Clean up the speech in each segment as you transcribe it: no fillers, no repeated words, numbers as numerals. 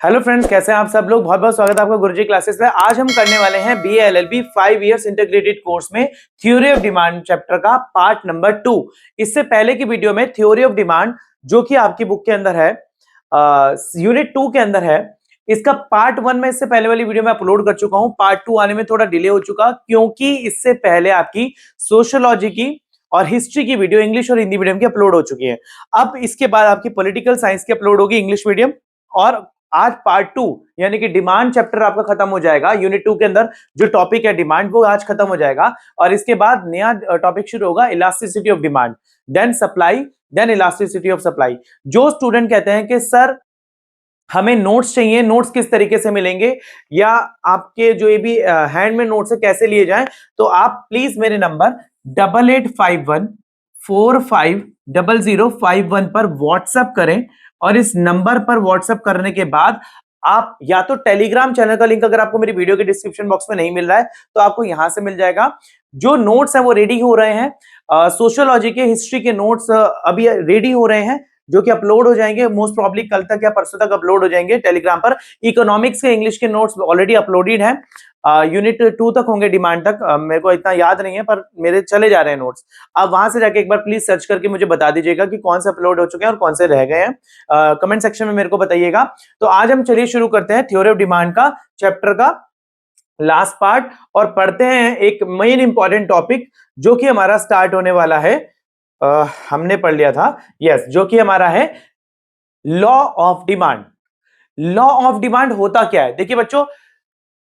Hello friends, कैसे हैं आप सब लोग। बहुत बहुत स्वागत है आपका गुरुजी क्लासेस में। आज हम करने वाले हैं BA LLB 5 years integrated course में थ्योरी ऑफ डिमांड चैप्टर का पार्ट नंबर 2। इससे पहले की वीडियो में थ्योरी ऑफ डिमांड जो कि आपकी बुक के अंदर है, यूनिट 2 के अंदर है, इसका पार्ट 1 में इससे पहले वाली वीडियो में अपलोड कर चुका हूं। पार्ट 2 आने में थोड़ा डिले हो चुका क्योंकि इससे पहले आपकी सोशियोलॉजी की और हिस्ट्री की वीडियो इंग्लिश और हिंदी मीडियम की अपलोड हो चुकी है। अब इसके बाद आपकी पॉलिटिकल साइंस की अपलोड होगी इंग्लिश मीडियम, और आज पार्ट 2 यानी कि डिमांड चैप्टर आपका खत्म हो जाएगा। यूनिट 2 के अंदर जो टॉपिक है डिमांड वो आज खत्म हो जाएगा, और इसके बाद नया टॉपिक शुरू होगा, elasticity of demand, then supply, then elasticity of supply. जो स्टूडेंट कहते हैं कि सर हमें नोट्स चाहिए, नोट्स किस तरीके से मिलेंगे, या आपके जो ये भी हैंड में नोट्स है कैसे लिए जाएं, तो आप प्लीज मेरे नंबर 8851450051 पर व्हाट्सएप करें। और इस नंबर पर व्हाट्सएप करने के बाद आप या तो टेलीग्राम चैनल का लिंक अगर आपको मेरी वीडियो के डिस्क्रिप्शन बॉक्स में नहीं मिल रहा है तो आपको यहां से मिल जाएगा। जो नोट्स है वो रेडी हो रहे हैं, सोशियोलॉजी के, हिस्ट्री के नोट्स अभी रेडी हो रहे हैं जो कि अपलोड हो जाएंगे मोस्ट प्रॉब्ली कल तक या परसों तक अपलोड हो जाएंगे टेलीग्राम पर। इकोनॉमिक्स के, इंग्लिश के नोट्स ऑलरेडी अपलोडेड हैं, यूनिट 2 तक होंगे, डिमांड तक। मेरे को इतना याद नहीं है पर मेरे चले जा रहे हैं नोट्स। आप वहां से जाके एक बार प्लीज सर्च करके मुझे बता दीजिएगा कि कौन से अपलोड हो चुके हैं और कौन से रह गए हैं, कमेंट सेक्शन में मेरे को बताइएगा। तो आज हम चलिए शुरू करते हैं थ्योरी ऑफ डिमांड का चैप्टर का लास्ट पार्ट, और पढ़ते हैं एक मेन इंपॉर्टेंट टॉपिक जो कि हमारा स्टार्ट होने वाला है। हमने पढ़ लिया था, यस, जो कि हमारा है law of demand. Law of demand होता क्या है, देखिए बच्चों।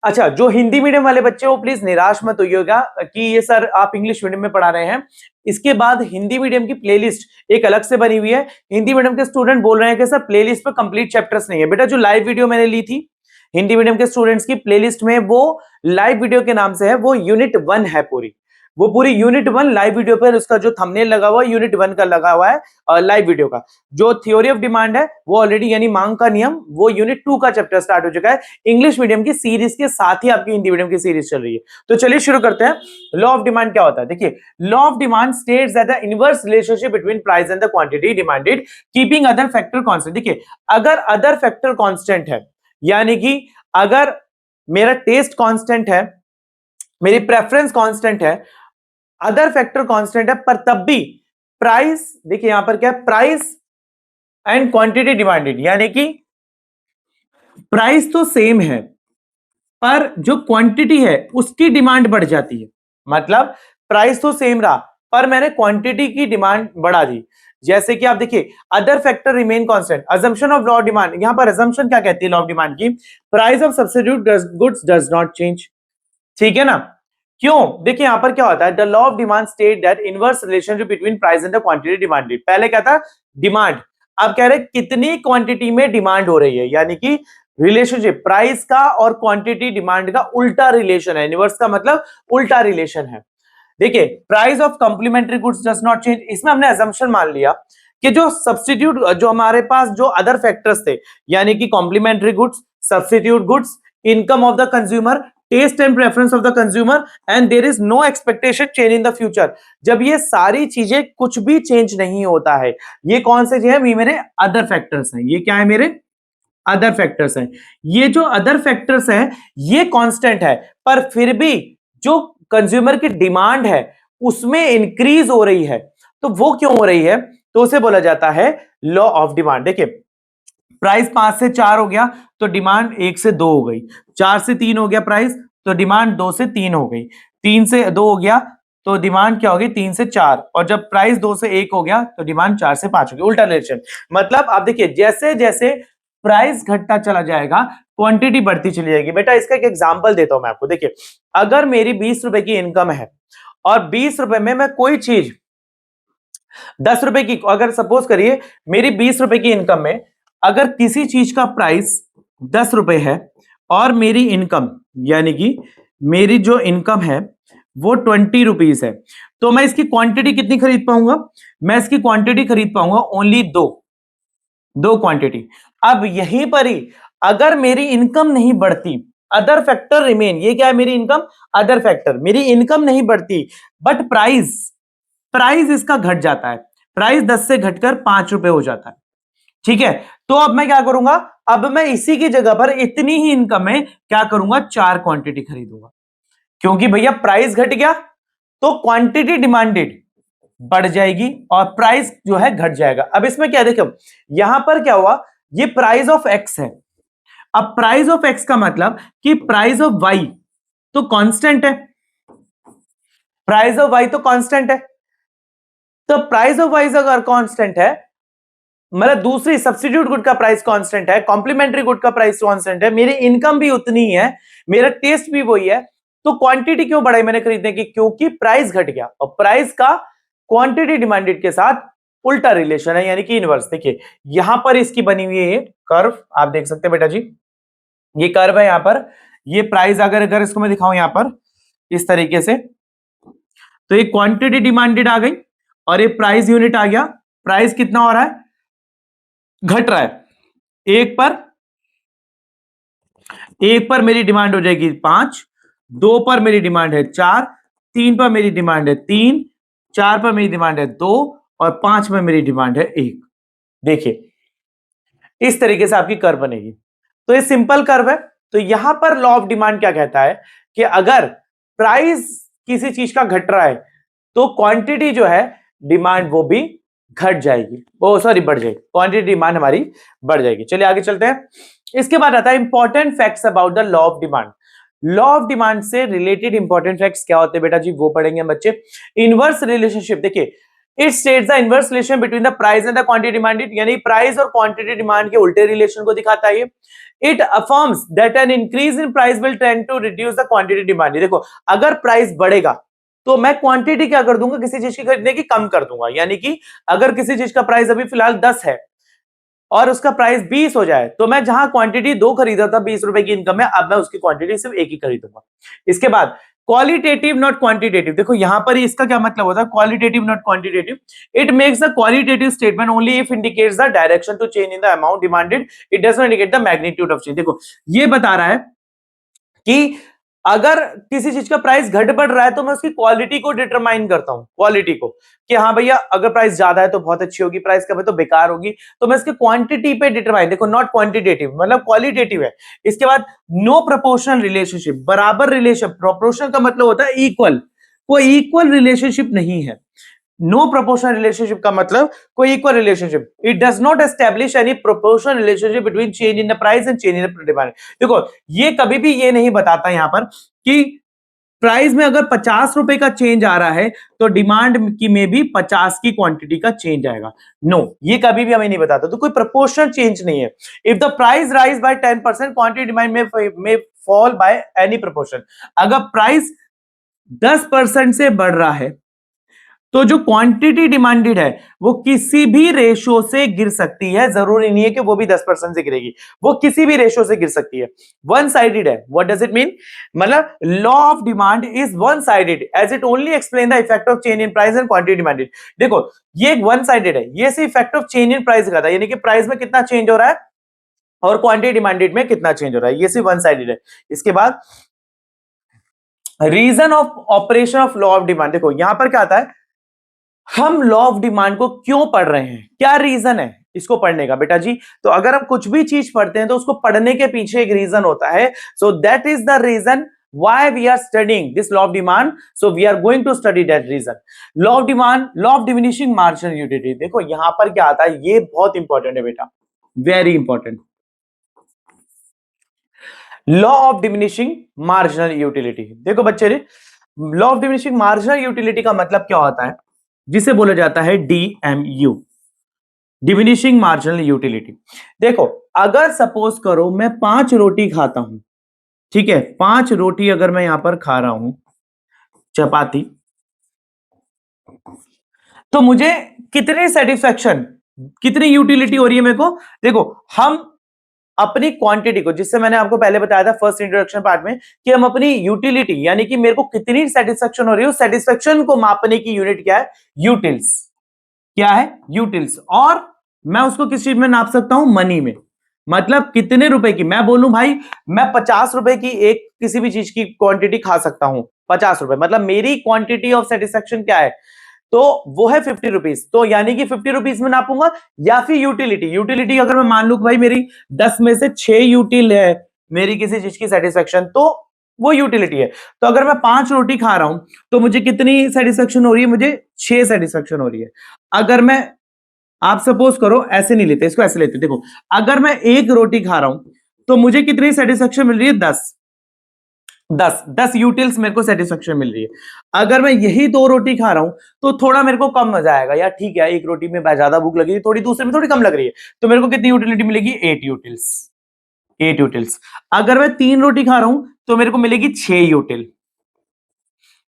अच्छा, जो हिंदी मीडियम वाले बच्चे वो प्लीज निराश मत होइएगा कि ये सर आप इंग्लिश मीडियम में पढ़ा रहे हैं। इसके बाद हिंदी मीडियम की प्लेलिस्ट एक अलग से बनी हुई है। हिंदी मीडियम के स्टूडेंट बोल रहे हैं कि सर प्लेलिस्ट पे कंप्लीट चैप्टर्स नहीं है। बेटा, जो लाइव वीडियो मैंने ली थी हिंदी मीडियम के स्टूडेंट्स की प्लेलिस्ट में, वो लाइव वीडियो के नाम से है, वो यूनिट 1 है पूरी। वो पूरी यूनिट 1 लाइव वीडियो पर, उसका जो थंबनेल लगा हुआ है यूनिट 1 का लगा हुआ है लाइव वीडियो का। जो थ्योरी ऑफ डिमांड है वो ऑलरेडी यानी मांग का नियम, वो यूनिट 2 का चैप्टर स्टार्ट हो चुका है। इंग्लिश मीडियम की सीरीज के साथ ही आपकी हिंदी मीडियम की सीरीज चल रही है। तो चलिए शुरू करते हैं। लॉ ऑफ डिमांड क्या होता है, देखिए। Law of demand states that the inverse relationship between price and the quantity demanded keeping other factor constant. देखिए, अगर अदर फैक्टर कांस्टेंट है, यानी कि अगर मेरा टेस्ट कांस्टेंट है, मेरी प्रेफरेंस कांस्टेंट है, अदर फैक्टर कांस्टेंट है, पर तब भी प्राइस, देखिए यहां पर क्या है, प्राइस एंड क्वांटिटी डिमांडेड, यानी कि प्राइस तो सेम है पर जो क्वांटिटी है उसकी डिमांड बढ़ जाती है। मतलब प्राइस तो सेम रहा पर मैंने क्वांटिटी की डिमांड बढ़ा दी। जैसे कि आप देखिए, other factor remain constant, assumption of law of demand. यहां पर अजम्पशन क्या कहती है लॉ ऑफ डिमांड की, price of substitute goods does not change. ठीक है ना। क्यों, देखिए यहां पर क्या होता है, the law of demand state that inverse relationship between price and the quantity demanded. पहले क्या था, डिमांड, अब कह रहे कितनी क्वांटिटी में डिमांड हो रही है, यानी कि रिलेशनशिप प्राइस का और क्वांटिटी डिमांड का उल्टा रिलेशन है। इनवर्स का मतलब उल्टा रिलेशन है। देखिए, price of complementary goods does not change, इसमें हमने अजम्पशन मान लिया कि जो सब्स्टिट्यूट, जो हमारे पास जो अदर फैक्टर्स थे, यानी कि complementary goods, substitute goods, income of the consumer, taste and preference of the consumer, and there is no expectation change in the future. जब ये सारी चीजें कुछ भी चेंज नहीं होता है, ये कौन से हैं, ये मेरे अदर फैक्टर्स हैं। ये क्या है, मेरे अदर फैक्टर्स हैं। ये जो अदर फैक्टर्स हैं ये कांस्टेंट है, पर फिर भी जो कंज्यूमर की डिमांड है उसमें इंक्रीज हो रही है। तो वो क्यों हो रही है, तो उसे बोला जाता है लॉ ऑफ डिमांड। देखिए, प्राइस 5 से 4 हो गया तो डिमांड 1 से 2 हो गई, 4 से 3 हो गया प्राइस तो डिमांड 2 से 3 हो गई, 3 से 2 हो गया तो डिमांड क्या होगी, 3 से 4, और जब प्राइस 2 से 1 हो गया तो डिमांड 4 से 5 हो गई। उल्टा रिलेशन। मतलब आप देखिए, जैसे जैसे प्राइस घटता चला जाएगा क्वांटिटी बढ़ती चली जाएगी। बेटा, इसका एक एग्जांपल देता हूं मैं आपको। देखिए, अगर मेरी 20 रुपए की इनकम है और 20 रुपए में मैं कोई चीज 10 रुपए की, अगर सपोज करिए मेरी 20 रुपए की इनकम में अगर किसी चीज का प्राइस 10 रुपए है और मेरी इनकम, यानी कि मेरी जो इनकम है वो 20 रुपीज है, तो मैं इसकी क्वांटिटी कितनी खरीद पाऊंगा, मैं इसकी क्वांटिटी खरीद पाऊंगा ओनली दो क्वांटिटी। अब यहीं पर ही अगर मेरी इनकम नहीं बढ़ती, अदर फैक्टर रिमेन, ये क्या है, मेरी इनकम, अदर फैक्टर, मेरी इनकम नहीं बढ़ती बट प्राइस इसका घट जाता है, प्राइस 10 से घटकर 5 रुपए हो जाता है। ठीक है, तो अब मैं क्या करूंगा, अब मैं इसी की जगह पर इतनी ही इनकम में क्या करूंगा, 4 क्वांटिटी खरीदूंगा, क्योंकि भैया प्राइस घट गया तो क्वांटिटी डिमांडेड बढ़ जाएगी और प्राइस जो है घट जाएगा। अब इसमें क्या देखो, यहां पर क्या हुआ, ये प्राइस ऑफ एक्स है। अब प्राइस ऑफ एक्स का मतलब कि प्राइस ऑफ वाई तो कांस्टेंट है, प्राइस ऑफ वाई तो कांस्टेंट है। तो प्राइस ऑफ वाई अगर कांस्टेंट है, मतलब दूसरी सब्स्टिट्यूट गुड का प्राइस कांस्टेंट है, कॉम्प्लीमेंट्री गुड का प्राइस कांस्टेंट है, मेरी इनकम भी उतनी ही है, मेरा टेस्ट भी वही है, तो क्वांटिटी क्यों बढ़ाई मैंने खरीदने की, क्योंकि प्राइस घट गया। और प्राइस का क्वांटिटी डिमांडेड के साथ उल्टा रिलेशन है, यानी कि इनवर्स। देखिए यहां पर इसकी बनी हुई है कर्व, आप देख सकते हैं बेटा जी, ये कर्व है यहां पर, ये प्राइस अगर इसको मैं दिखाऊं यहां पर इस तरीके से, तो ये क्वांटिटी डिमांडेड आ गई और ये प्राइस यूनिट आ गया। प्राइस कितना हो रहा है, घट रहा है। एक पर मेरी डिमांड हो जाएगी 5, 2 पर मेरी डिमांड है 4, 3 पर मेरी डिमांड है 3, 4 पर मेरी डिमांड है 2 और 5 में मेरी डिमांड है 1। देखिए इस तरीके से आपकी कर्व बनेगी। तो ये सिंपल कर्व है। तो यहां पर लॉ ऑफ डिमांड क्या कहता है कि अगर प्राइस किसी चीज का घट रहा है तो क्वांटिटी जो है डिमांड वो भी घट जाएगी, ओ सॉरी बढ़ जाएगी, क्वांटिटी डिमांड हमारी बढ़ जाएगी। चलिए आगे चलते हैं। इसके बाद आता है important facts about the law of demand. Law of demand से रिलेटेड इंपॉर्टेंट फैक्ट्स क्या होते हैं बेटा जी, वो पढ़ेंगे बच्चे। इनवर्स रिलेशनशिप, देखिए it states the inverse relation between the price and the quantity demanded, यानी प्राइस और क्वांटिटी डिमांड के उल्टे रिलेशन को दिखाता है। It affirms that an increase in price will tend to reduce the quantity demand. देखो अगर प्राइस बढ़ेगा तो मैं क्वांटिटी क्या कर दूंगा, किसी चीज की खरीदने की कम कर दूंगा। यानी कि अगर किसी चीज का प्राइस अभी फिलहाल 10 है और उसका प्राइस 20 हो जाए, तो मैं जहां क्वांटिटी 2 खरीदा था 20 रुपए की इनकम है, अब मैं उसकी क्वांटिटी सिर्फ 1 ही खरीदूंगा। इसके बाद क्वालिटेटिव नॉट क्वांटिटेटिव, देखो यहां पर इसका क्या मतलब होता है, qualitative not quantitative. It makes a qualitative statement only if indicates the direction to change in the amount demanded, it does not indicate the magnitude of change. देखो ये बता रहा है कि अगर किसी चीज का प्राइस घट बढ़ रहा है तो मैं उसकी क्वालिटी को डिटरमाइन करता हूं, क्वालिटी को, कि हाँ भैया अगर प्राइस ज्यादा है तो बहुत अच्छी होगी, प्राइस कम है तो बेकार होगी, तो मैं इसके क्वांटिटी पे डिटरमाइन, देखो नॉट क्वांटिटेटिव मतलब क्वालिटेटिव है। इसके बाद नो प्रोपोर्शनल रिलेशनशिप, बराबर रिलेशन, प्रोपोर्शनल का मतलब होता है इक्वल, कोई इक्वल रिलेशनशिप नहीं है। नो प्रोपोर्शनल रिलेशनशिप का मतलब कोई equal relationship, it does not establish any proportional relationship between change in the price and change in the demand. देखो ये कभी भी ये नहीं बताता यहां पर कि प्राइस में अगर 50 रुपए का चेंज आ रहा है तो डिमांड की में भी 50 की क्वांटिटी का चेंज आएगा। नो ये कभी भी हमें नहीं बताता, तो कोई प्रोपोर्शनल चेंज नहीं है। If the price rise by 10%, quantity demand में फॉल बाय एनी प्रोपोर्शन। अगर प्राइस 10% से बढ़ रहा है तो जो क्वांटिटी डिमांडेड है वो किसी भी रेशो से गिर सकती है, जरूरी नहीं है कि वो भी 10% से गिरेगी, वो किसी भी रेशो से गिर सकती है। वन साइडेड है, व्हाट डज इट मीन, मतलब law of demand is one sided as it only explain the effect of change in price and quantity demanded. देखो ये एक वन साइडेड है, ये सिर्फ effect of change in price दिखाता है, यानी कि प्राइस में कितना चेंज हो रहा है और क्वांटिटी डिमांडेड में कितना चेंज हो रहा है, ये सिर्फ वन साइडेड है। इसके बाद reason of operation of law of demand, देखो यहां पर क्या आता है, हम लॉ ऑफ डिमांड को क्यों पढ़ रहे हैं, क्या रीजन है इसको पढ़ने का बेटा जी। तो अगर हम कुछ भी चीज पढ़ते हैं तो उसको पढ़ने के पीछे एक रीजन होता है, so that is the reason why we are studying this law of demand, so we are going to study that reason. Law of demand, law of diminishing marginal utility, देखो यहां पर क्या आता है, ये बहुत इंपॉर्टेंट है बेटा, very important. Law of diminishing marginal utility, देखो बच्चे law of diminishing marginal utility का मतलब क्या होता है, जिसे बोला जाता है डीएमयू, डिमिनिशिंग मार्जिनल यूटिलिटी। देखो अगर सपोज करो मैं 5 रोटी खाता हूं, ठीक है 5 रोटी अगर मैं यहां पर खा रहा हूं चपाती, तो मुझे कितने सेटिस्फैक्शन, कितनी यूटिलिटी हो रही है मेरे को। देखो हम अपनी क्वांटिटी को, जिससे मैंने आपको पहले बताया था फर्स्ट इंट्रोडक्शन पार्ट में कि हम अपनी यूटिलिटी यानी कि मेरे को कितनी सेटिस्फैक्शन हो रही है, उस सेटिस्फैक्शन को मापने की यूनिट क्या है, यूटिल्स। क्या है, यूटिल्स। और मैं उसको किस चीज में नाप सकता हूं, मनी में, मतलब कितने रुपए की, मैं बोलूं भाई मैं 50 रुपए की एक किसी भी चीज की क्वांटिटी खा सकता हूं, 50 रुपए, मतलब मेरी क्वांटिटी ऑफ सेटिस्फैक्शन क्या है, तो वो है 50 रुपीज। तो यानी कि 50 रुपीज में नापूंगा, या फिर यूटिलिटी, यूटिलिटी अगर मैं मान लू भाई मेरी 10 में से 6 यूटिल है मेरी किसी चीज की सेटिस्फेक्शन, तो वो यूटिलिटी है। तो अगर मैं 5 रोटी खा रहा हूं तो मुझे कितनी सेटिस्फेक्शन हो रही है, मुझे 6 सेटिस्फेक्शन हो रही है। अगर मैं, आप सपोज करो ऐसे नहीं लेते, इसको ऐसे लेते, देखो अगर मैं एक रोटी खा रहा हूं तो मुझे कितनी सेटिस्फेक्शन मिल रही है, 10 यूटिल्स मेरे को सेटिस्फेक्शन मिल रही है। अगर मैं यही 2 रोटी खा रहा हूं तो थोड़ा मेरे को कम मजा आएगा, यार ठीक है एक रोटी में ज्यादा भूख लगी, थोड़ी दूसरे में थोड़ी कम लग रही है, तो मेरे को कितनी यूटिलिटी मिलेगी, 8 यूटिल्स। अगर मैं 3 रोटी खा रहा हूं तो मेरे को मिलेगी 6 यूटिल।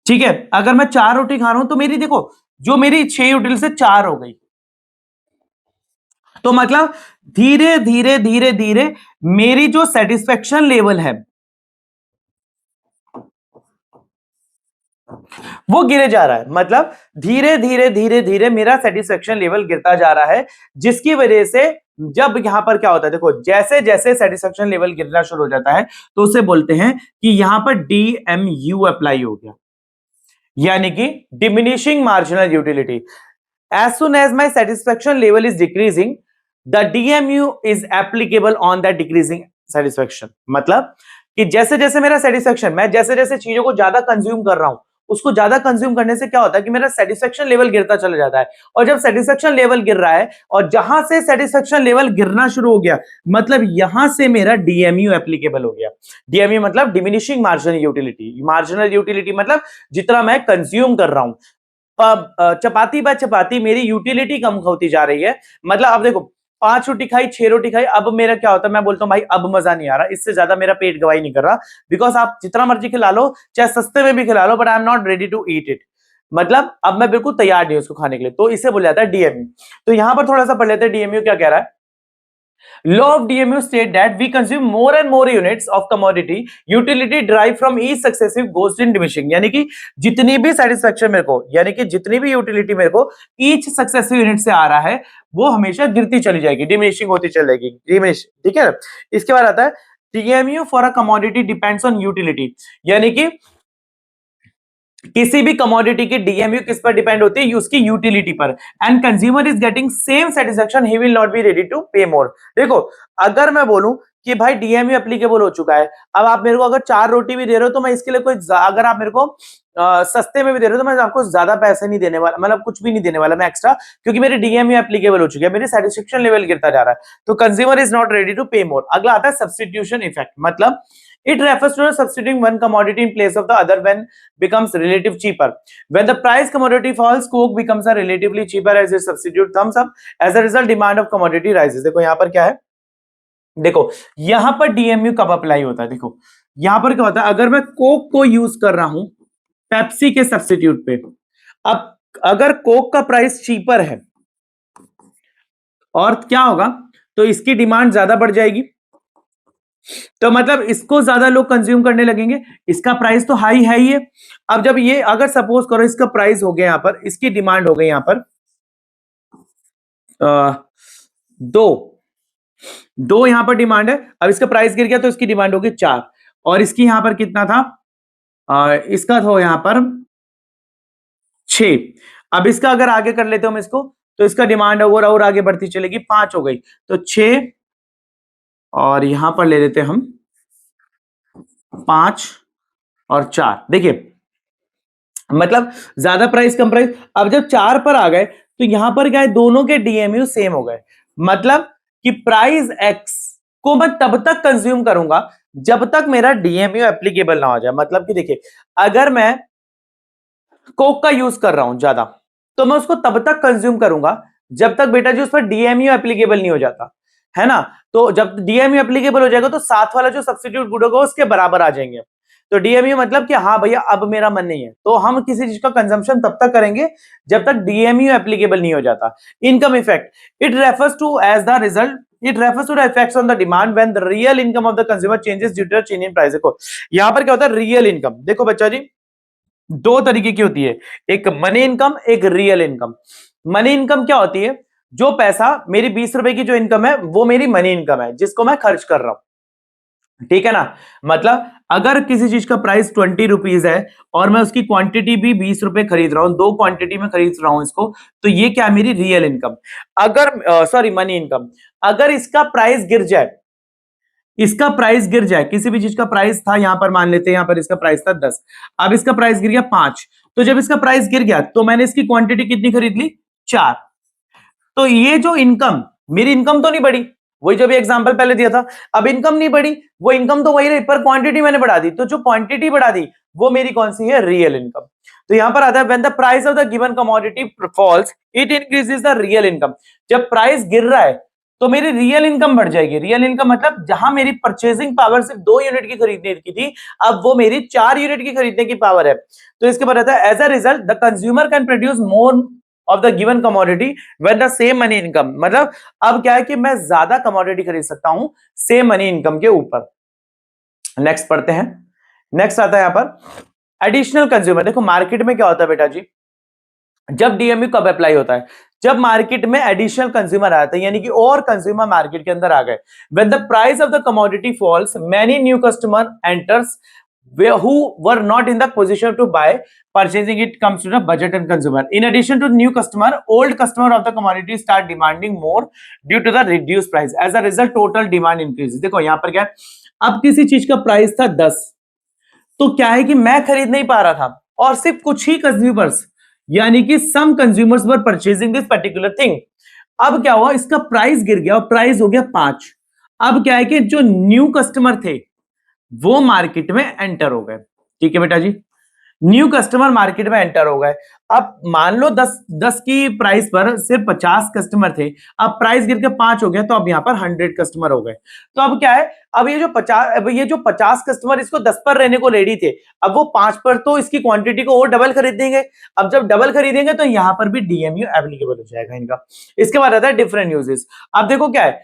ठीक है, अगर मैं 4 रोटी खा रहा हूं तो मेरी देखो जो मेरी 6 यूटिल से 4 हो गई। तो मतलब धीरे धीरे धीरे धीरे मेरी जो सेटिस्फेक्शन लेवल है वो गिरे जा रहा है, मतलब धीरे धीरे धीरे धीरे मेरा सेटिस्फेक्शन लेवल गिरता जा रहा है, जिसकी वजह से जब यहां पर क्या होता है, देखो जैसे जैसे सेटिस्फेक्शन लेवल गिरना शुरू हो जाता है तो उसे बोलते हैं कि यहां पर DMU अप्लाई हो गया, यानी कि diminishing marginal utility. As soon as my satisfaction level is decreasing, the DMU is applicable on that decreasing satisfaction। मतलब कि जैसे जैसे मेरा सेटिस्फेक्शन, मैं जैसे जैसे चीजों को ज्यादा कंज्यूम कर रहा हूं, उसको ज्यादा कंज्यूम करने से क्या होता है कि मेरा सेटिस्फेक्शन लेवल गिरता चला जाता है। और जब सेटिस्फेक्शन लेवल गिर रहा है, और जहां से सेटिस्फेक्शन लेवल गिरना शुरू हो गया, मतलब यहां से मेरा DMU एप्लीकेबल हो गया। DMU मतलब diminishing marginal utility. Marginal utility मतलब जितना मैं कंज्यूम कर रहा हूं, चपाती बाय चपाती मेरी यूटिलिटी कम होती जा रही है। मतलब अब देखो 5 रोटी खाई, 6 रोटी खाई, अब मेरा क्या होता है, मैं बोलता हूं भाई अब मजा नहीं आ रहा, इससे ज्यादा मेरा पेट गवाही नहीं कर रहा, बिकॉज आप जितना मर्जी खिला लो, चाहे सस्ते में भी खिला लो, but I am not ready to eat it. मतलब अब मैं बिल्कुल तैयार नहीं हूं उसको खाने के लिए, तो इसे बोला जाता है DMU। तो यहां पर थोड़ा सा पढ़ लेते हैं DMU क्या कह रहा है। Law of DMU state that we consume more and more units of commodity utility derived from each successive goes in diminishing। यानी कि जितनी भी सेटिस्फेक्शन मेरे को, यानी कि जितनी भी यूटिलिटी मेरे को ईच सक्सेसिव यूनिट से आ रहा है, वो हमेशा गिरती चली जाएगी, डिमिनिशिंग होती चली जाएगी, डिमिनिश। ठीक है, इसके बाद आता है DMU for a commodity depends on utility. यानी कि किसी भी कमोडिटी की DMU किस पर डिपेंड होती है, उसकी यूटिलिटी पर। And consumer is getting same satisfaction, he will not be ready to pay more. देखो अगर मैं बोलूं कि भाई DMU एप्लीकेबल हो चुका है, अब आप मेरे को अगर 4 रोटी भी दे रहे हो तो मैं इसके लिए कोई, अगर आप मेरे को सस्ते में भी दे रहे हो तो मैं आपको ज्यादा पैसे नहीं देने वाला, मतलब कुछ भी नहीं देने वाला मैं एक्स्ट्रा, क्योंकि मेरी DMU एप्लीकेबल हो चुकी है, मेरी सेटिस्फेक्शन लेवल गिरता जा रहा है, तो consumer is not ready to pay more. अगला आता है सब्स्टिट्यूशन इफेक्ट। मतलब it refers to substituting one commodity in place of the other when becomes relative cheaper। when the price commodity falls, coke becomes a relatively cheaper as a substitute thumbs up। as a result demand of commodity rises। देखो यहां पर क्या है, देखो यहां पर DMU कब apply होता है, देखो यहां पर क्या होता है, अगर मैं कोक को यूज कर रहा हूं पेप्सी के सब्स्टिट्यूट पे, अब अगर कोक का प्राइस चीपर है और क्या होगा, तो इसकी डिमांड ज्यादा बढ़ जाएगी, तो मतलब इसको ज्यादा लोग कंज्यूम करने लगेंगे, इसका प्राइस तो हाई है ही है। अब जब ये अगर सपोज करो इसका प्राइस हो गया यहां पर, इसकी डिमांड हो गई यहां पर दो दो यहां पर डिमांड है, अब इसका प्राइस गिर गया तो इसकी डिमांड होगी 4, और इसकी यहां पर कितना था, इसका था यहां पर 6। अब इसका अगर आगे कर लेते हो हम इसको, तो इसका डिमांड और आगे बढ़ती चलेगी, 5 हो गई, तो 6 और यहां पर ले लेते हम 5 और 4। देखिए मतलब ज्यादा प्राइस कम प्राइस, अब जब 4 पर आ गए तो यहां पर क्या है, दोनों के DMU सेम हो गए। मतलब कि प्राइस X को मैं तब तक कंज्यूम करूंगा जब तक मेरा DMU एप्लीकेबल ना हो जाए। मतलब कि देखिए अगर मैं कोक का यूज कर रहा हूं ज्यादा, तो मैं उसको तब तक कंज्यूम करूंगा जब तक बेटा जी उस पर DMU एप्लीकेबल नहीं हो जाता, है ना। तो जब DMU एप्लीकेबल हो जाएगा तो साथ वाला जो सब्स्टिट्यूट गुड होगा उसके बराबर आ जाएंगे। तो DMU मतलब कि हाँ भैया अब मेरा मन नहीं है, तो हम किसी चीज का कंजम्पशन तब तक करेंगे जब तक DMU एप्लीकेबल नहीं हो जाता। Income effect, it refers to as the result, it refers to the effects on the demand when the real income of the consumer changes due to a change in price। देखो यहां पर क्या होता है, real income. देखो बच्चा जी दो तरीके की होती है, एक मनी इनकम, एक रियल इनकम। मनी इनकम क्या होती है, जो पैसा मेरी 20 रुपए की जो इनकम है वो मेरी मनी इनकम है जिसको मैं खर्च कर रहा हूं। ठीक है ना। मतलब अगर किसी चीज का प्राइस 20 रुपीज है और मैं उसकी क्वांटिटी भी 20 रुपए खरीद रहा हूं, दो क्वांटिटी में खरीद रहा हूं इसको, तो ये क्या है, मेरी रियल इनकम। अगर सॉरी मनी इनकम, अगर इसका प्राइस गिर जाए, इसका प्राइस गिर जाए, किसी भी चीज का प्राइस था, यहां पर मान लेते हैं, यहां पर इसका प्राइस था 10, अब इसका प्राइस गिर गया 5, तो जब इसका प्राइस गिर गया तो मैंने इसकी क्वांटिटी कितनी खरीद ली, 4, तो ये जो इनकम, मेरी इनकम तो नहीं बढ़ी, वही जो भी एग्जांपल पहले दिया था, अब इनकम नहीं बढ़ी, वो इनकम तो वही रही, पर क्वांटिटी मैंने बढ़ा दी, तो जो क्वांटिटी बढ़ा दी वो मेरी कौन सी है, रियल इनकम। तो यहां पर आता है when the price of the given commodity falls it increases the real income. जब प्राइस गिर रहा है तो मेरी रियल इनकम बढ़ जाएगी। रियल इनकम मतलब जहां मेरी परचेसिंग पावर सिर्फ 2 यूनिट की खरीदने की थी, अब वो मेरी 4 यूनिट की खरीदने की पावर है। तो इसके बाद आता है as a result the consumer can produce more of the given commodity when the same money income. मतलब अब क्या है कि मैं ज्यादा कमोडिटी खरीद सकता हूं सेम मनी इनकम के ऊपर। नेक्स्ट पढ़ते हैं। नेक्स्ट आता है यहां पर एडिशनल कंज्यूमर। देखो मार्केट में क्या होता है बेटा जी, जब डीएमयू कब अप्लाई होता है, जब मार्केट में एडिशनल कंज्यूमर आता है, यानी कि और कंज्यूमर मार्केट के अंदर आ गए। When the price of the commodity falls many new customer enters who were not in the position to buy, purchasing it comes to the budget and consumer. In addition to new customer, old customer of the commodity start demanding more due to the reduced price. As a result, total demand increases. देखो यहां पर क्या है, अब किसी चीज का price था 10, तो क्या है कि मैं खरीद नहीं पा रहा था और सिर्फ कुछ ही कंज्यूमर्स, यानी कि some consumers were purchasing this particular thing. अब क्या हुआ, इसका प्राइस गिर गया और प्राइस हो गया 5। अब क्या है कि जो न्यू कस्टमर थे वो मार्केट में एंटर हो गए। ठीक है बेटा जी, न्यू कस्टमर मार्केट में एंटर हो गए। अब मान लो 10 की प्राइस पर सिर्फ 50 कस्टमर थे, अब प्राइस गिर के 5 हो गया, तो अब यहां पर 100 कस्टमर हो गए। तो अब क्या है, अब ये जो 50 कस्टमर इसको 10 पर रहने को रेडी थे, अब वो 5 पर तो इसकी क्वांटिटी को और डबल खरीद देंगे। अब जब डबल खरीदेंगे तो यहां पर भी डीएमयू एप्लीकेबल हो जाएगा इनका। इसके बाद आता है डिफरेंट यूजेस। अब देखो क्या है,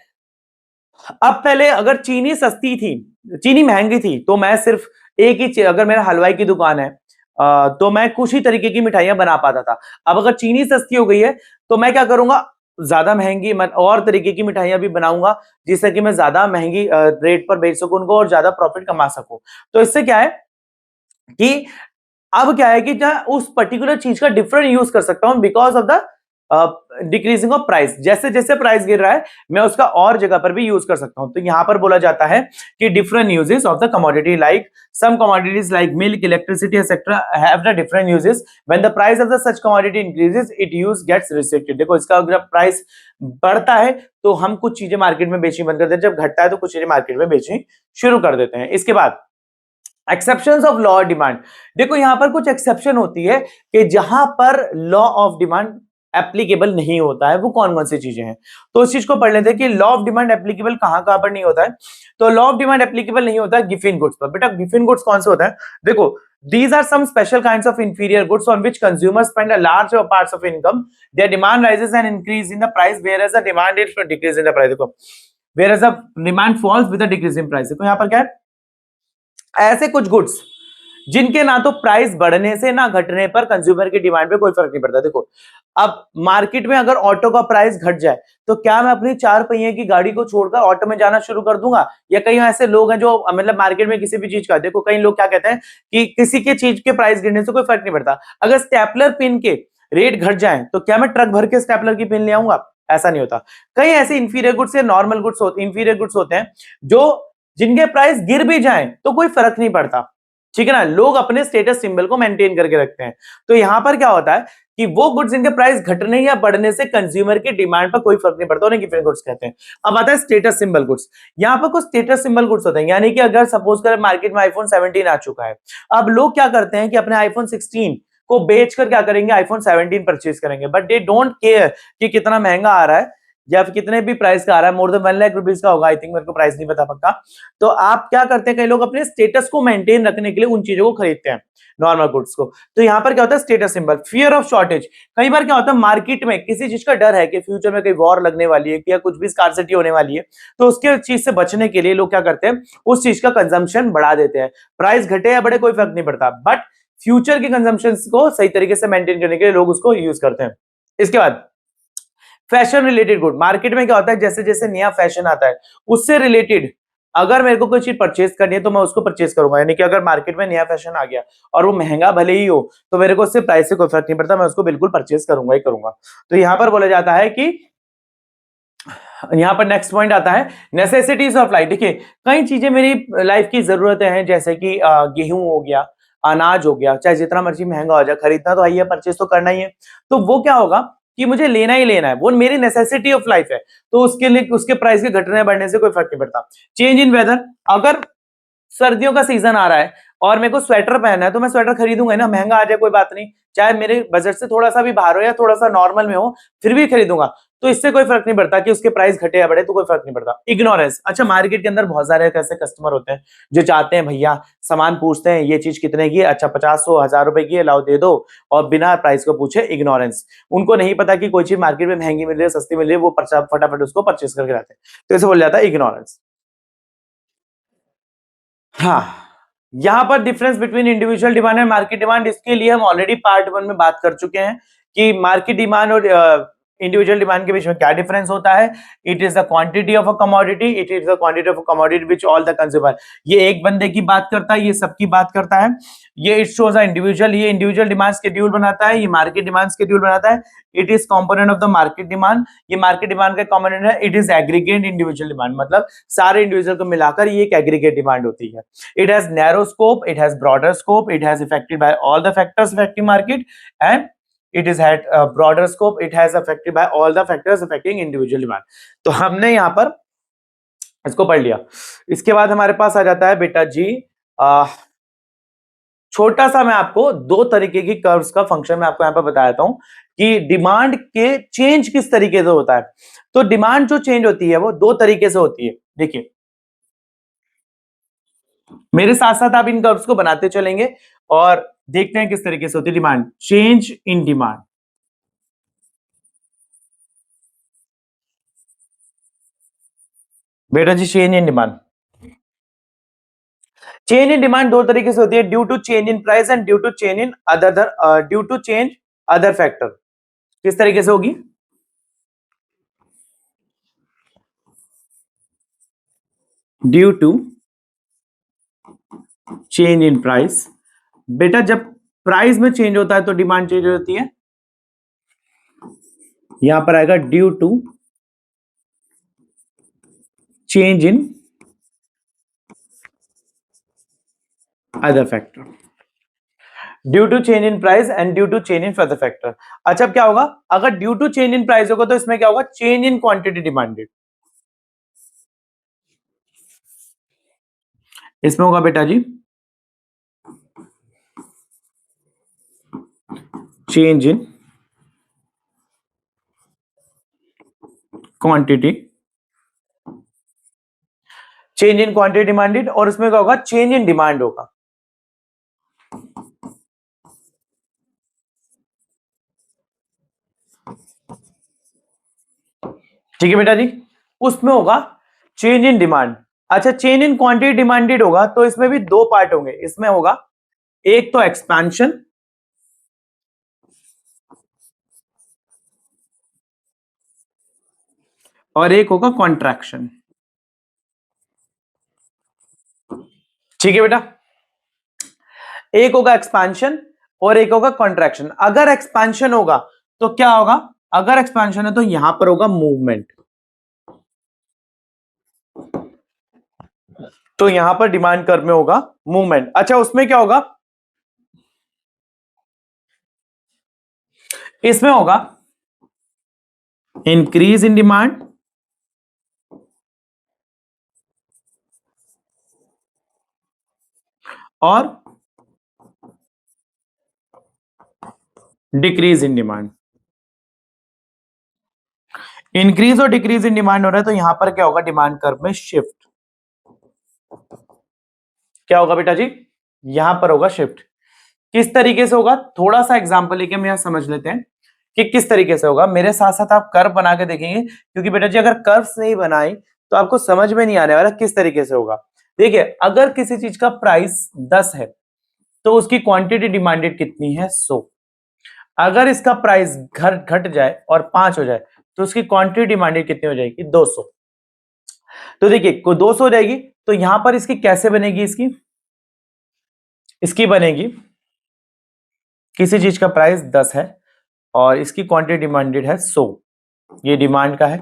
अब पहले अगर चीनी सस्ती थी, चीनी महंगी थी, तो मैं सिर्फ एक ही अगर मेरा हलवाई की दुकान है तो मैं कुछ ही तरीके की मिठाइयां बना पाता था। अब अगर चीनी सस्ती हो गई है तो मैं क्या करूंगा, ज्यादा महंगी और तरीके की मिठाइयां भी बनाऊंगा, जिससे कि मैं ज्यादा महंगी रेट पर बेच सकूं उनको और ज्यादा प्रॉफिट कमा सकूं। तो इससे क्या है कि अब क्या है कि उस पर्टिकुलर चीज का डिफरेंट यूज कर सकता हूं because of the decreasing of price. जैसे जैसे प्राइस गिर रहा है मैं उसका और जगह पर भी यूज कर सकता हूं। तो यहां पर बोला जाता है कि different uses of the commodity, like some commodities like milk, electricity etcetera have the different uses. When the price of the such commodity increases it use gets restricted. देखो इसका अगर प्राइस बढ़ता है तो हम कुछ चीजें मार्केट में बेचनी बंद कर देते हैं, जब घटता है तो कुछ चीजें मार्केट में बेचनी शुरू कर देते हैं। इसके बाद exceptions of law of demand. देखो यहां पर कुछ एक्सेप्शन होती है कि जहां पर लॉ ऑफ डिमांड एप्लीकेबल नहीं होता है, वो कौन कौन सी चीजें हैं, तो उस चीज को पढ़ लेते हैं कि लॉ ऑफ डिमांड एप्लीकेबल कहां कहां पर नहीं होता है। तो लॉ ऑफ डिमांड एप्लीकेबल नहीं होता है गिफिन गुड्स पर। बेटा गिफिन गुड्स कौन से होता है, देखो these are some special kinds of inferior goods on which consumers spend a large parts of income. Their demand rises and increase in the price whereas the demand is decrease in the price। देखो whereas the demand falls with a decrease in price। देखो यहां पर क्या है, ऐसे कुछ goods जिनके ना तो प्राइस बढ़ने से ना घटने पर कंज्यूमर की डिमांड पे कोई फर्क नहीं पड़ता। देखो अब मार्केट में अगर ऑटो का प्राइस घट जाए तो क्या मैं अपनी 4 पहिए की गाड़ी को छोड़कर ऑटो में जाना शुरू कर दूंगा, या कई ऐसे लोग हैं जो मतलब मार्केट में किसी भी चीज का, देखो कई लोग क्या कहते हैं कि किसी के चीज के प्राइस गिरने से कोई फर्क नहीं पड़ता, अगर स्टेपलर पिन के रेट घट जाए तो क्या मैं ट्रक भर के स्टेपलर की पिन ले आऊंगा, ऐसा नहीं होता। कई ऐसे इंफीरियर गुड्स या नॉर्मल गुड्स होते, इंफीरियर गुड्स होते हैं जो जिनके प्राइस गिर भी जाए तो कोई फर्क नहीं पड़ता। ठीक है ना, लोग अपने स्टेटस सिंबल को मेंटेन करके रखते हैं। तो यहां पर क्या होता है कि वो गुड्स जिनके प्राइस घटने या बढ़ने से कंज्यूमर की डिमांड पर कोई फर्क नहीं पड़ता, उन्हें गिफिन गुड्स कहते हैं। अब आता है स्टेटस सिंबल गुड्स। यहां पर कुछ स्टेटस सिंबल गुड्स होते हैं, यानी कि अगर सपोज कर मार्केट में आईफोन 17 आ चुका है, अब लोग क्या करते हैं कि अपने आईफोन 16 को बेचकर क्या करेंगे, आईफोन 17 परचेज करेंगे, बट दे डोंट केयर कि कितना महंगा आ रहा है या फिर कितने भी प्राइस का आ रहा है, मोर देन 1 लाख रुपीज का होगा आई थिंक, मेरे को प्राइस नहीं पता पक्का। तो आप क्या करते हैं, कई लोग अपने स्टेटस को मेंटेन रखने के लिए उन चीजों को खरीदते हैं, नॉर्मल गुड्स को। तो यहां पर क्या होता है, status symbol. Fear of shortage, कई बार क्या होता है मार्केट में किसी चीज का डर है कि फ्यूचर में कोई वॉर लगने वाली है या कुछ भी स्कार्सिटी होने वाली है, तो उसके चीज से बचने के लिए लोग क्या करते हैं, उस चीज का कंजम्पशन बढ़ा देते हैं। प्राइस घटे या बढ़े कोई फर्क नहीं पड़ता, बट फ्यूचर के कंजम्पशन को सही तरीके से मेंटेन करने के लिए लोग उसको यूज करते हैं। इसके बाद फैशन रिलेटेड गुड। मार्केट में क्या होता है, जैसे जैसे नया फैशन आता है उससे रिलेटेड अगर मेरे को कोई चीज परचेज करनी है तो मैं उसको परचेज करूंगा, यानी कि अगर मार्केट में नया फैशन आ गया और वो महंगा भले ही हो तो मेरे को उससे प्राइस से कोई फर्क नहीं पड़ता, मैं उसको बिल्कुल परचेज करूंगा ही करूंगा। तो यहां पर बोला जाता है कि यहां पर नेक्स्ट पॉइंट आता है नेसेसिटीज ऑफ लाइफ। देखिए कई चीजें मेरी लाइफ की जरूरतें हैं, जैसे कि गेहूं हो गया, अनाज हो गया, चाहे जितना मर्जी महंगा हो जाए खरीदना तो है, परचेज तो करना ही है। तो वो क्या होगा कि मुझे लेना ही लेना है, वो मेरी नेसेसिटी ऑफ लाइफ है, तो उसके लिए उसके प्राइस के घटने बढ़ने से कोई फर्क नहीं पड़ता। चेंज इन वेदर, अगर सर्दियों का सीजन आ रहा है और मेरे को स्वेटर पहनना है तो मैं स्वेटर खरीदूंगा ना, महंगा आ जाए कोई बात नहीं, चाहे मेरे बजट से थोड़ा सा भी बाहर हो या थोड़ा सा नॉर्मल में हो फिर भी खरीदूंगा। तो इससे कोई फर्क नहीं पड़ता कि उसके प्राइस घटे या बढ़े, तो कोई फर्क नहीं पड़ता। इग्नोरेंस, अच्छा मार्केट के अंदर बहुत सारे ऐसे कस्टमर होते हैं जो चाहते हैं भैया सामान पूछते हैं ये चीज कितने की है, अच्छा 50-100-1000 रुपए की है, लाओ दे दो, और बिना प्राइस को पूछे। इग्नोरेंस, उनको नहीं पता कि कोई चीज मार्केट में महंगी मिल रही है सस्ती मिल रही है, वो फटाफट उसको परचेस करके लाते हैं, तो इसे बोल जाता है इग्नोरेंस। हाँ, यहां पर difference between individual demand and market demand, इसके लिए हम ऑलरेडी पार्ट 1 में बात कर चुके हैं कि मार्केट डिमांड और इंडिविजुअल डिमांड के बीच में क्या डिफरेंस होता है। It is the quantity of a commodity, it is the quantity of a commodity which all the consumer, ये एक बंदे की बात करता है, ये सबकी बात करता है। ये इट शोज अ इंडिविजुअल, ये इंडिविजुअल डिमांड शेड्यूल बनाता है, ये मार्केट डिमांड शेड्यूल बनाता है। It is component of the market demand, ये मार्केट डिमांड का कंपोनेंट है। It is aggregate individual demand, मतलब सारे इंडिविजुअल को मिलाकर ये एक एग्रीगेट डिमांड होती है। It has narrow scope, it has broader scope, it has affected by all the factors affecting market, and it is had a broader scope, it has affected by all the factors affecting individual demand। तो हमने यहाँ पर इसको पढ़ लिया। इसके बाद हमारे पास आ जाता है बेटा जी छोटा सा मैं आपको दो तरीके की कर्व्स का फंक्शन मैं आपको यहाँ पर बता देता हूं कि डिमांड के चेंज किस तरीके से होता है। तो डिमांड जो चेंज होती है वो दो तरीके से होती है। देखिए मेरे साथ साथ आप इन कर्व्स को बनाते चलेंगे और देखते हैं किस तरीके से होती है डिमांड। चेंज इन डिमांड, बेटा जी change in demand, change in demand दो तरीके से होती है, due to change in price and due to change in other due to change other factor. किस तरीके से होगी? Due to change in price, बेटा जब प्राइस में चेंज होता है तो डिमांड चेंज होती है, यहां पर आएगा due to change in other factor, due to change in price and due to change in further factor. अच्छा अब क्या होगा अगर due to change in price होगा तो इसमें क्या होगा? चेंज इन क्वांटिटी डिमांडेड, इसमें होगा बेटा जी change in quantity, change in quantity demanded, और इसमें क्या होगा? चेंज इन डिमांड होगा। ठीक है बेटा जी, उसमें होगा चेंज इन डिमांड। अच्छा चेंज इन क्वांटिटी डिमांडेड होगा तो इसमें भी दो पार्ट होंगे, इसमें होगा एक तो एक्सपेंशन और एक होगा कॉन्ट्रैक्शन। ठीक है बेटा, एक होगा एक्सपेंशन और एक होगा कॉन्ट्रैक्शन। अगर एक्सपेंशन होगा तो क्या होगा? अगर एक्सपेंशन है तो यहां पर होगा मूवमेंट, तो यहां पर डिमांड कर्व में होगा मूवमेंट। अच्छा उसमें क्या होगा? इसमें होगा इंक्रीज इन डिमांड और डिक्रीज इन डिमांड। इंक्रीज और डिक्रीज इन डिमांड हो रहा है तो यहां पर क्या होगा? डिमांड कर्व में शिफ्ट। क्या होगा बेटा जी? यहां पर होगा शिफ्ट। किस तरीके से होगा? थोड़ा सा एग्जांपल लेके हम यहां समझ लेते हैं कि किस तरीके से होगा। मेरे साथ साथ आप कर्व बना के देखेंगे, क्योंकि बेटा जी अगर कर्व्स नहीं बनाई तो आपको समझ में नहीं आने वाला किस तरीके से होगा। देखिए अगर किसी चीज का प्राइस 10 है तो उसकी क्वांटिटी डिमांडेड कितनी है? 100। अगर इसका प्राइस घट जाए और 5 हो जाए तो उसकी क्वांटिटी डिमांडेड कितनी हो जाएगी? 200। तो देखिए को 200 हो जाएगी, तो यहां पर इसकी कैसे बनेगी, इसकी बनेगी, किसी चीज का प्राइस 10 है और इसकी क्वांटिटी डिमांडेड है 100, ये डिमांड का है,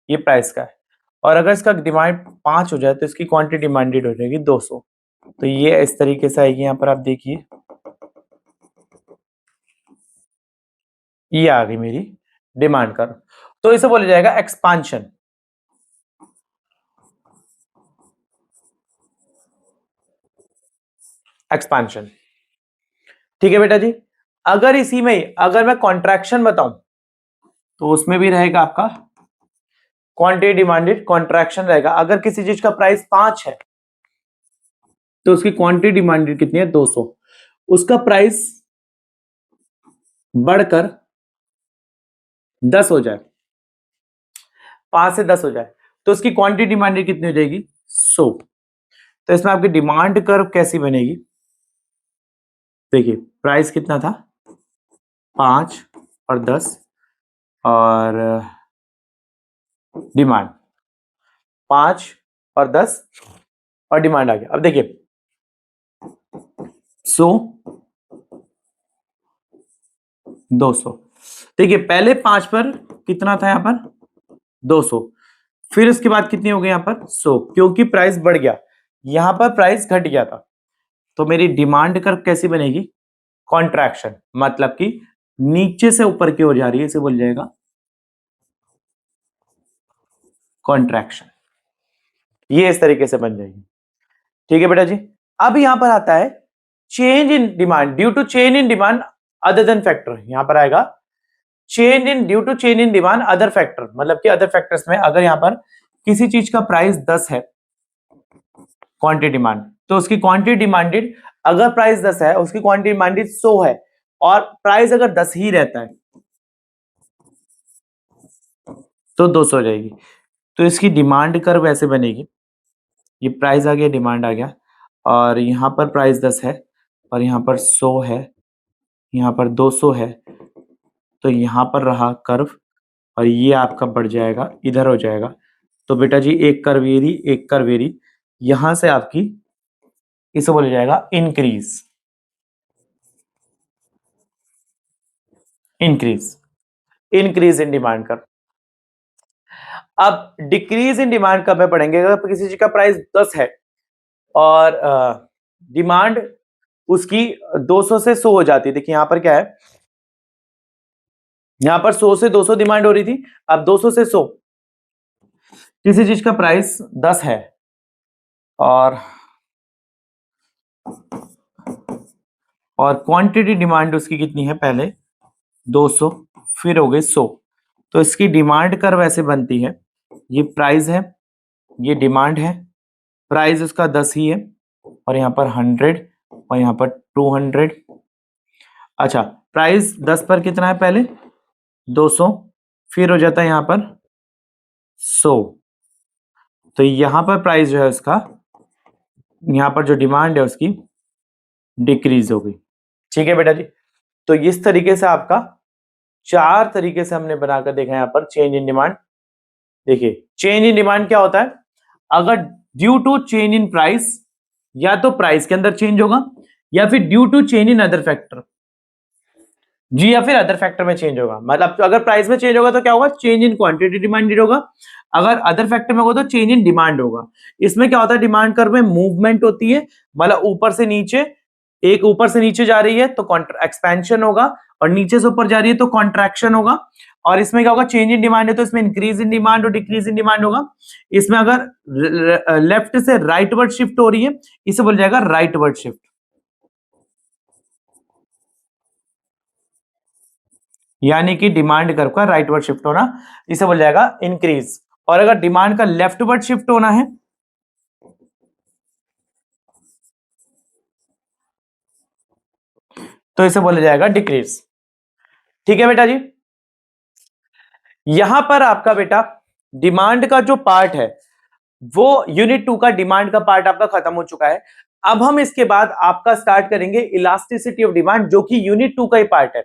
ये प्राइस का है, और अगर इसका डिमांड 5 हो जाए तो इसकी क्वांटिटी डिमांडेड हो जाएगी 200। तो ये इस तरीके से आएगी, यहां पर आप देखिए ये आ गई मेरी डिमांड कर्व। तो इसे बोला जाएगा एक्सपांशन। एक्सपांशन, ठीक है बेटा जी। अगर इसी में अगर मैं कॉन्ट्रैक्शन बताऊं तो उसमें भी रहेगा आपका क्वांटिटी डिमांडेड, कॉन्ट्रैक्शन रहेगा। अगर किसी चीज का प्राइस 5 है तो उसकी क्वांटिटी डिमांडेड कितनी है, 200। उसका प्राइस बढ़कर 10 हो जाए, 5 से 10 हो जाए, तो उसकी क्वांटिटी डिमांडेड कितनी हो जाएगी, 100। तो इसमें आपकी डिमांड कर्व कैसी बनेगी, देखिए प्राइस कितना था, 5 और 10, और डिमांड 5 और 10 और डिमांड आ गया। अब देखिए 100 200, देखिए पहले 5 पर कितना था, यहां पर 200, फिर उसके बाद कितनी हो गई यहां पर 100, क्योंकि प्राइस बढ़ गया, यहां पर प्राइस घट गया था। तो मेरी डिमांड कर्व कैसी बनेगी, कॉन्ट्रैक्शन, मतलब कि नीचे से ऊपर की ओर जा रही है, इसे बोल जाएगा कॉन्ट्रैक्शन। ये इस तरीके से बन जाएगी, ठीक है बेटा जी। अब यहां पर आता है change in demand due to change in demand other than factor. यहां पर आएगा change in due to change in demand other factor, मतलब कि अदर फैक्टर्स में अगर यहां पर किसी चीज का प्राइस 10 है क्वांटिटी डिमांड, तो उसकी क्वांटिटी डिमांडेड, अगर प्राइस 10 है उसकी क्वांटिटी डिमांडेड 100 है, और प्राइस अगर 10 ही रहता है तो 200 हो जाएगी। तो इसकी डिमांड कर्व ऐसे बनेगी, ये प्राइस आ गया, डिमांड आ गया, और यहां पर प्राइस 10 है और यहां पर 100 है, यहां पर 200 है, तो यहां पर रहा कर्व, और ये आपका बढ़ जाएगा, इधर हो जाएगा। तो बेटा जी एक कर्व एरी, एक कर्व एरी, यहां से आपकी इसे बोला जाएगा increase, increase, increase in demand curve. अब डिक्रीज इन डिमांड कब में पढ़ेंगे, अगर किसी चीज का प्राइस 10 है और डिमांड उसकी 200 से 100 हो जाती है। देखिए यहां पर क्या है, यहां पर 100 से 200 डिमांड हो रही थी, अब 200 से 100, किसी चीज का प्राइस 10 है और क्वांटिटी डिमांड उसकी कितनी है, पहले 200 फिर हो गई 100, तो इसकी डिमांड कर्व ऐसे बनती है, ये प्राइस है, ये डिमांड है, प्राइस उसका 10 ही है, और यहां पर 100 और यहां पर 200। अच्छा प्राइस 10 पर कितना है, पहले 200, फिर हो जाता है यहां पर 100, तो यहां पर प्राइस जो है उसका, यहां पर जो डिमांड है उसकी डिक्रीज हो गई, ठीक है बेटा जी। तो इस तरीके से आपका 4 तरीके से हमने बनाकर देखा यहां पर चेंज इन डिमांड। देखिए चेंज इन डिमांड क्या होता है, अगर due to change in price, या तो प्राइस के अंदर चेंज होगा, या फिर due to change in other factor, जी, या फिर अदर फैक्टर में चेंज होगा। मतलब अगर प्राइस में चेंज होगा तो क्या होगा, चेंज इन क्वांटिटी डिमांडेड होगा, अगर अदर फैक्टर में होगा तो चेंज इन डिमांड होगा। इसमें क्या होता है, डिमांड कर्व में मूवमेंट होती है, मतलब ऊपर से नीचे, एक ऊपर से नीचे जा रही है तो एक्सपेंशन होगा, और नीचे से ऊपर जा रही है तो कॉन्ट्रैक्शन होगा। और इसमें क्या होगा, चेंज इन डिमांड है तो इसमें इंक्रीज इन डिमांड और डिक्रीज इन डिमांड होगा। इसमें अगर लेफ्ट से राइट वर्ड शिफ्ट हो रही है, इसे बोल जाएगा राइट वर्ड शिफ्ट, यानी कि डिमांड कर्व का राइट वर्ड शिफ्ट होना, इसे बोल जाएगा इंक्रीज। और अगर डिमांड का लेफ्ट वर्ड शिफ्ट होना है तो इसे बोला जाएगा डिक्रीज, ठीक है बेटा जी। यहां पर आपका बेटा डिमांड का जो पार्ट है वो यूनिट 2 का डिमांड का पार्ट आपका खत्म हो चुका है। अब हम इसके बाद आपका स्टार्ट करेंगे इलास्टिसिटी ऑफ डिमांड, जो कि यूनिट 2 का ही पार्ट है।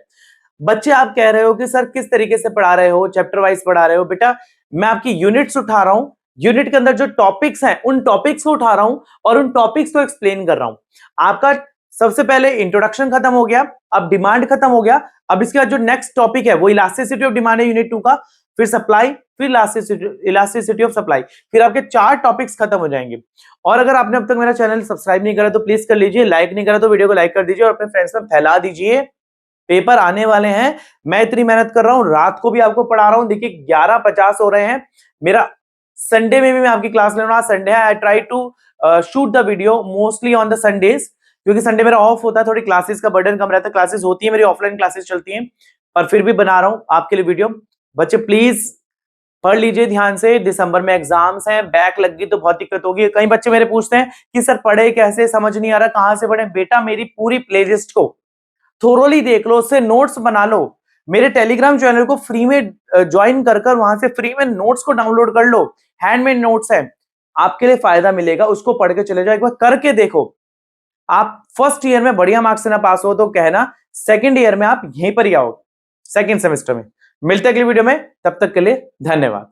बच्चे आप कह रहे हो कि सर किस तरीके से पढ़ा रहे हो, चैप्टर वाइज पढ़ा रहे हो, बेटा मैं आपकी यूनिट्स उठा रहा हूं, यूनिट के अंदर जो टॉपिक्स हैं उन टॉपिक्स को उठा रहा हूं और उन टॉपिक्स को एक्सप्लेन कर रहा हूं। आपका सबसे पहले इंट्रोडक्शन खत्म हो गया, अब डिमांड खत्म हो गया, अब इसके बाद जो नेक्स्ट टॉपिक है वो इलास्टिसिटी ऑफ डिमांड है यूनिट 2 का, फिर सप्लाई, फिर इलास्टिसिटी ऑफ सप्लाई, फिर आपके 4 टॉपिक्स खत्म हो जाएंगे। और अगर आपने अब तक मेरा चैनल सब्सक्राइब नहीं करा तो प्लीज कर लीजिए, लाइक नहीं करा तो वीडियो को लाइक कर दीजिए और अपने फ्रेंड्स में फैला दीजिए। पेपर आने वाले हैं, मैं इतनी मेहनत कर रहा हूं, रात को भी आपको पढ़ा रहा हूं। देखिए 11:50 हो रहे हैं, मेरा संडे में भी मैं आपकी क्लास ले रहा हूं। संडे है, I try to shoot the video mostly on the Sundays, क्योंकि संडे मेरा ऑफ होता है, थोड़ी क्लासेस का बर्डन कम रहता है, क्लासेस होती है मेरी, ऑफलाइन क्लासेस चलती हैं, पर फिर भी बना रहा हूं आपके लिए वीडियो। बच्चे प्लीज पढ़ लीजिए ध्यान से, दिसंबर में एग्जाम्स हैं, बैक लग गई तो बहुत दिक्कत होगी। कई बच्चे मेरे पूछते हैं कि सर पढ़े कैसे, समझ नहीं आ रहा, कहां से पढ़े। बेटा मेरी पूरी प्लेलिस्ट को थोरोली देख लो, उससे नोट्स बना लो, मेरे टेलीग्राम चैनल को फ्री में ज्वाइन कर वहां से फ्री में नोट्स को डाउनलोड कर लो, हैंडमेड नोट्स है, आपके लिए फायदा मिलेगा, उसको पढ़ के चले जाओ, एक बार करके देखो। आप फर्स्ट ईयर में बढ़िया मार्क्स से ना पास हो तो कहना सेकंड ईयर में आप यहीं पर ही आओ, सेकंड सेमेस्टर में। मिलते हैं अगली वीडियो में, तब तक के लिए धन्यवाद।